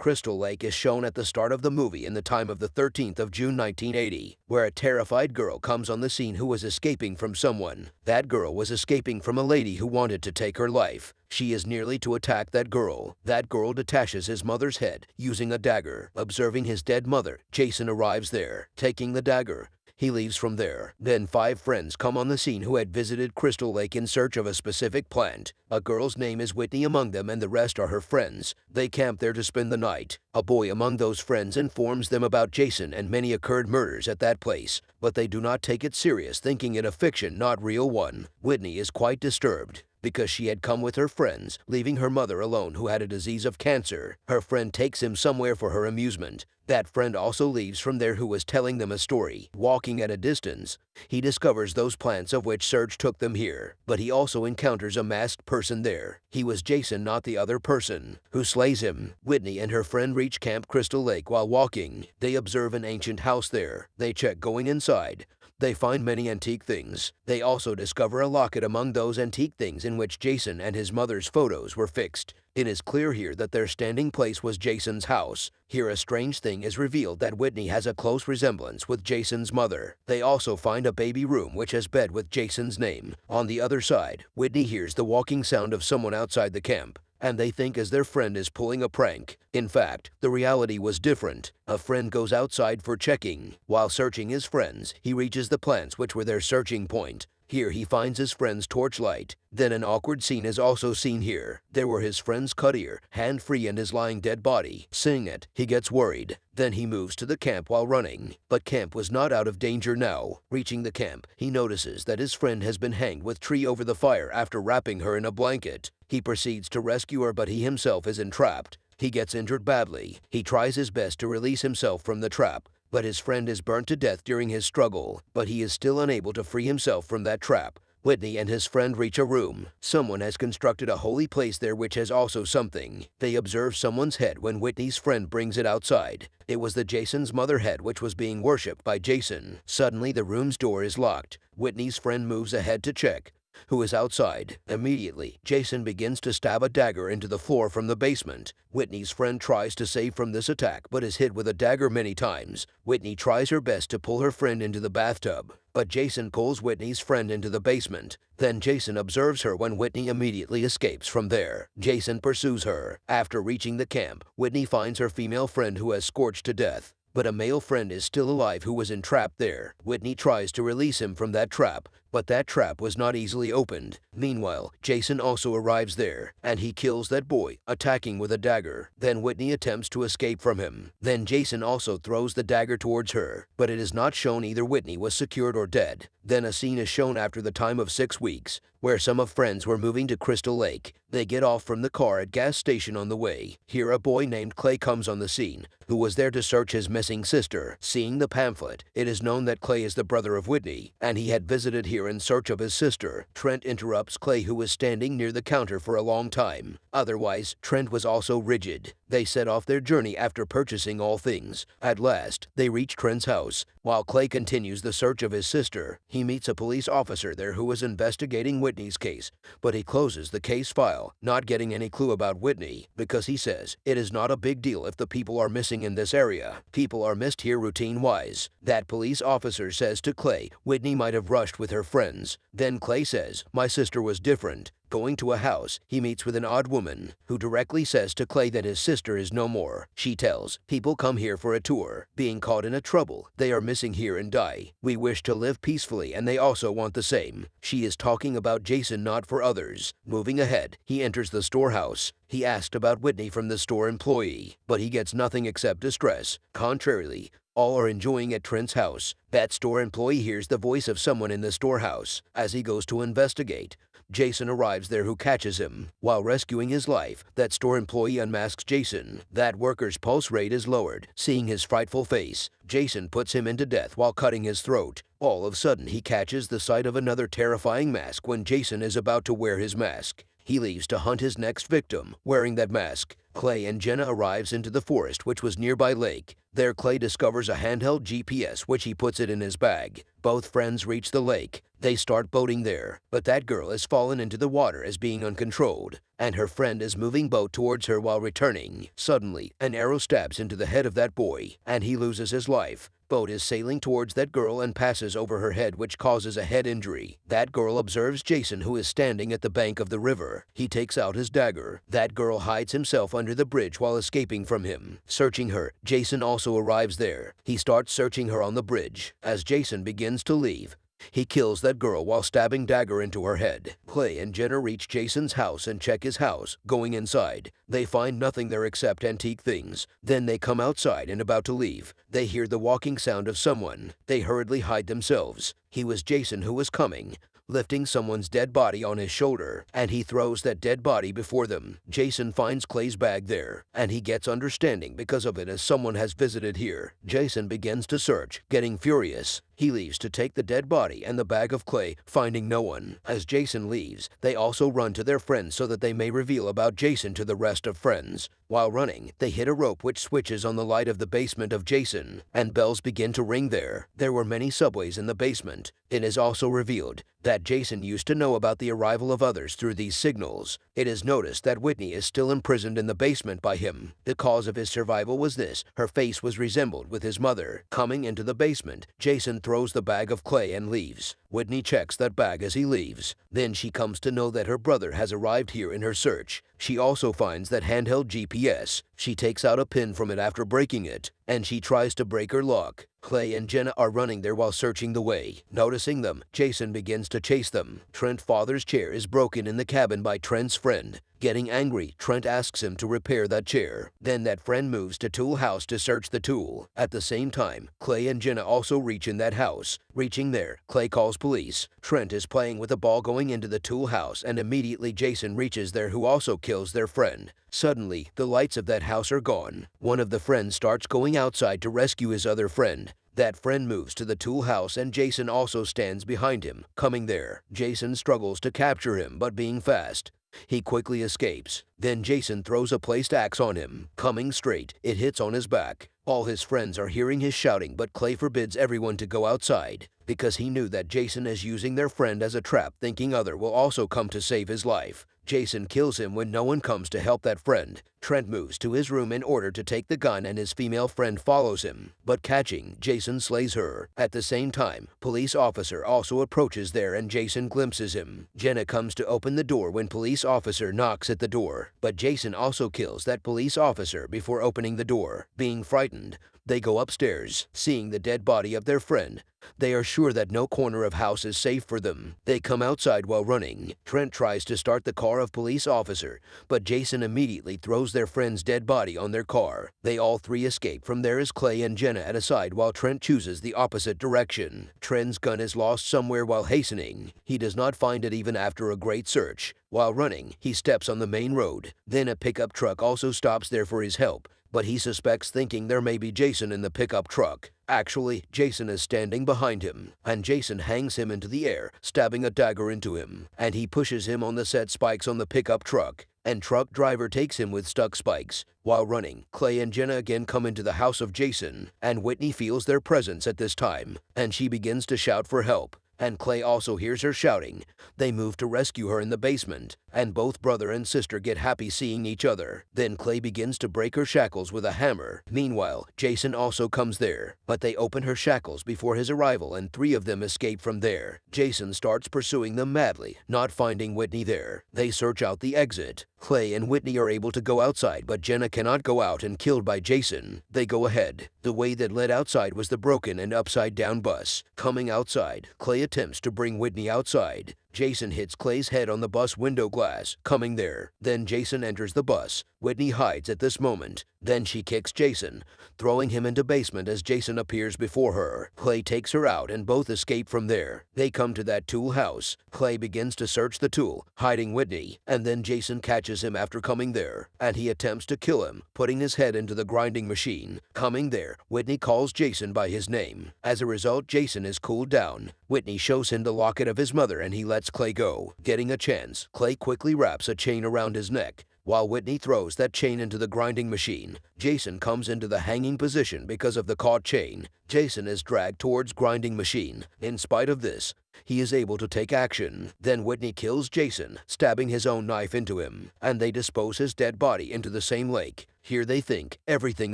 Crystal Lake is shown at the start of the movie in the time of the 13th of June 1980, where a terrified girl comes on the scene who was escaping from someone. That girl was escaping from a lady who wanted to take her life. She is nearly to attack that girl. That girl detaches his mother's head using a dagger. Observing his dead mother, Jason arrives there, taking the dagger. He leaves from there. Then 5 friends come on the scene who had visited Crystal Lake in search of a specific plant. A girl's name is Whitney among them, and the rest are her friends. They camp there to spend the night. A boy among those friends informs them about Jason and many occurred murders at that place, but they do not take it serious, thinking it a fiction, not real one. Whitney is quite disturbed because she had come with her friends, leaving her mother alone who had a disease of cancer. Her friend takes him somewhere for her amusement. That friend also leaves from there who was telling them a story. Walking at a distance, he discovers those plants of which Serge took them here, but he also encounters a masked person there. He was Jason, not the other person, who slays him. Whitney and her friend reach Camp Crystal Lake. While walking, they observe an ancient house there. They check going inside. They find many antique things. They also discover a locket among those antique things in which Jason and his mother's photos were fixed. It is clear here that their standing place was Jason's house. Here a strange thing is revealed, that Whitney has a close resemblance with Jason's mother. They also find a baby room which has bed with Jason's name. On the other side, Whitney hears the walking sound of someone outside the camp, and they think as their friend is pulling a prank. In fact, the reality was different. A friend goes outside for checking. While searching his friends, he reaches the plants which were their searching point. Here he finds his friend's torchlight. Then an awkward scene is also seen here. There were his friend's cut ear, hand free, and his lying dead body. Seeing it, he gets worried. Then he moves to the camp while running. But camp was not out of danger now. Reaching the camp, he notices that his friend has been hanged with tree over the fire after wrapping her in a blanket. He proceeds to rescue her, but he himself is entrapped. He gets injured badly. He tries his best to release himself from the trap, but his friend is burnt to death during his struggle. But he is still unable to free himself from that trap. Whitney and his friend reach a room. Someone has constructed a holy place there which has also something. They observe someone's head when Whitney's friend brings it outside. It was the Jason's mother head which was being worshipped by Jason. Suddenly the room's door is locked. Whitney's friend moves ahead to check who is outside. Immediately, Jason begins to stab a dagger into the floor from the basement. Whitney's friend tries to save from this attack but is hit with a dagger many times. Whitney tries her best to pull her friend into the bathtub, but Jason pulls Whitney's friend into the basement. Then Jason observes her when Whitney immediately escapes from there. Jason pursues her. After reaching the camp, Whitney finds her female friend who has scorched to death, but a male friend is still alive who was entrapped there. Whitney tries to release him from that trap, but that trap was not easily opened. Meanwhile, Jason also arrives there, and he kills that boy, attacking with a dagger. Then Whitney attempts to escape from him. Then Jason also throws the dagger towards her, but it is not shown either Whitney was secured or dead. Then a scene is shown after the time of 6 weeks, where some of friends were moving to Crystal Lake. They get off from the car at gas station on the way. Here a boy named Clay comes on the scene, who was there to search his missing sister. Seeing the pamphlet, it is known that Clay is the brother of Whitney, and he had visited here in search of his sister. Trent interrupts Clay, who was standing near the counter for a long time. Otherwise, Trent was also rigid. They set off their journey after purchasing all things. At last, they reach Trent's house. While Clay continues the search of his sister, he meets a police officer there who is investigating Whitney's case, but he closes the case file, not getting any clue about Whitney, because he says it is not a big deal if the people are missing in this area. People are missed here routine-wise. That police officer says to Clay Whitney might have rushed with her friends. Then Clay says, "My sister was different." Going to a house, he meets with an odd woman, who directly says to Clay that his sister is no more. She tells, "People come here for a tour. Being caught in a trouble, they are missing here and die. We wish to live peacefully and they also want the same." She is talking about Jason, not for others. Moving ahead, he enters the storehouse. He asked about Whitney from the store employee, but he gets nothing except distress. Contrarily, all are enjoying at Trent's house. That store employee hears the voice of someone in the storehouse. As he goes to investigate, Jason arrives there, who catches him. While rescuing his life, that store employee unmasks Jason. That worker's pulse rate is lowered. Seeing his frightful face, Jason puts him into death while cutting his throat. All of a sudden, he catches the sight of another terrifying mask when Jason is about to wear his mask. He leaves to hunt his next victim, wearing that mask. Clay and Jenna arrives into the forest which was nearby lake. There Clay discovers a handheld GPS which he puts it in his bag. Both friends reach the lake. They start boating there, but that girl has fallen into the water as being uncontrolled, and her friend is moving boat towards her while returning. Suddenly, an arrow stabs into the head of that boy, and he loses his life. Boat is sailing towards that girl and passes over her head, which causes a head injury. That girl observes Jason, who is standing at the bank of the river. He takes out his dagger. That girl hides himself under the bridge while escaping from him. Searching her, Jason also arrives there. He starts searching her on the bridge. As Jason begins to leave, he kills that girl while stabbing dagger into her head. Clay and Jenna reach Jason's house and check his house. Going inside, they find nothing there except antique things. Then they come outside and about to leave. They hear the walking sound of someone. They hurriedly hide themselves. He was Jason who was coming, lifting someone's dead body on his shoulder, and he throws that dead body before them. Jason finds Clay's bag there, and he gets understanding because of it, as someone has visited here. Jason begins to search, getting furious. He leaves to take the dead body and the bag of Clay, finding no one. As Jason leaves, they also run to their friends so that they may reveal about Jason to the rest of friends. While running, they hit a rope which switches on the light of the basement of Jason, and bells begin to ring there. There were many subways in the basement. It is also revealed that Jason used to know about the arrival of others through these signals. It is noticed that Whitney is still imprisoned in the basement by him. The cause of his survival was this: her face was resembled with his mother. Coming into the basement, Jason throws the bag of Clay and leaves. Whitney checks that bag as he leaves. Then she comes to know that her brother has arrived here in her search. She also finds that handheld GPS. She takes out a pin from it after breaking it, and she tries to break her lock. Clay and Jenna are running there while searching the way. Noticing them, Jason begins to chase them. Trent's father's chair is broken in the cabin by Trent's friend. Getting angry, Trent asks him to repair that chair. Then that friend moves to Tool House to search the tool. At the same time, Clay and Jenna also reach in that house. Reaching there, Clay calls police. Trent is playing with a ball going into the Tool House, and immediately Jason reaches there, who also kills their friend. Suddenly, the lights of that house are gone. One of the friends starts going outside to rescue his other friend. That friend moves to the Tool House, and Jason also stands behind him. Coming there, Jason struggles to capture him, but being fast, he quickly escapes. Then Jason throws a placed axe on him. Coming straight, it hits on his back. All his friends are hearing his shouting, but Clay forbids everyone to go outside because he knew that Jason is using their friend as a trap, thinking other will also come to save his life. Jason kills him when no one comes to help that friend. Trent moves to his room in order to take the gun, and his female friend follows him, but catching, Jason slays her. At the same time, police officer also approaches there, and Jason glimpses him. Jenna comes to open the door when police officer knocks at the door, but Jason also kills that police officer before opening the door. Being frightened, they go upstairs. Seeing the dead body of their friend, they are sure that no corner of house is safe for them. They come outside while running. Trent tries to start the car of police officer, but Jason immediately throws their friend's dead body on their car. They all three escape from there as Clay and Jenna at a side, while Trent chooses the opposite direction. Trent's gun is lost somewhere while hastening. He does not find it even after a great search. While running, he steps on the main road. Then a pickup truck also stops there for his help, but he suspects, thinking there may be Jason in the pickup truck. Actually, Jason is standing behind him, and Jason hangs him into the air, stabbing a dagger into him, and he pushes him on the set spikes on the pickup truck, and truck driver takes him with stuck spikes. While running, Clay and Jenna again come into the house of Jason, and Whitney feels their presence at this time, and she begins to shout for help. And Clay also hears her shouting. They move to rescue her in the basement, and both brother and sister get happy seeing each other. Then Clay begins to break her shackles with a hammer. Meanwhile, Jason also comes there, but they open her shackles before his arrival, and three of them escape from there. Jason starts pursuing them madly, not finding Whitney there. They search out the exit. Clay and Whitney are able to go outside, but Jenna cannot go out and killed by Jason. They go ahead. The way that led outside was the broken and upside down bus. Coming outside, Clay attempts to bring Whitney outside. Jason hits Clay's head on the bus window glass. Coming there. Then Jason enters the bus. Whitney hides at this moment. Then she kicks Jason, throwing him into basement as Jason appears before her. Clay takes her out and both escape from there. They come to that tool house. Clay begins to search the tool, hiding Whitney, and then Jason catches him after coming there, and he attempts to kill him, putting his head into the grinding machine. Coming there, Whitney calls Jason by his name. As a result, Jason is cooled down. Whitney shows him the locket of his mother, and he lets Clay go. Getting a chance, Clay quickly wraps a chain around his neck. While Whitney throws that chain into the grinding machine, Jason comes into the hanging position because of the caught chain. Jason is dragged towards grinding machine. In spite of this, he is able to take action. Then Whitney kills Jason, stabbing his own knife into him, and they dispose his dead body into the same lake. Here they think everything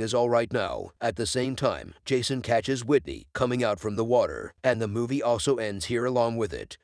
is alright now. At the same time, Jason catches Whitney coming out from the water, and the movie also ends here along with it.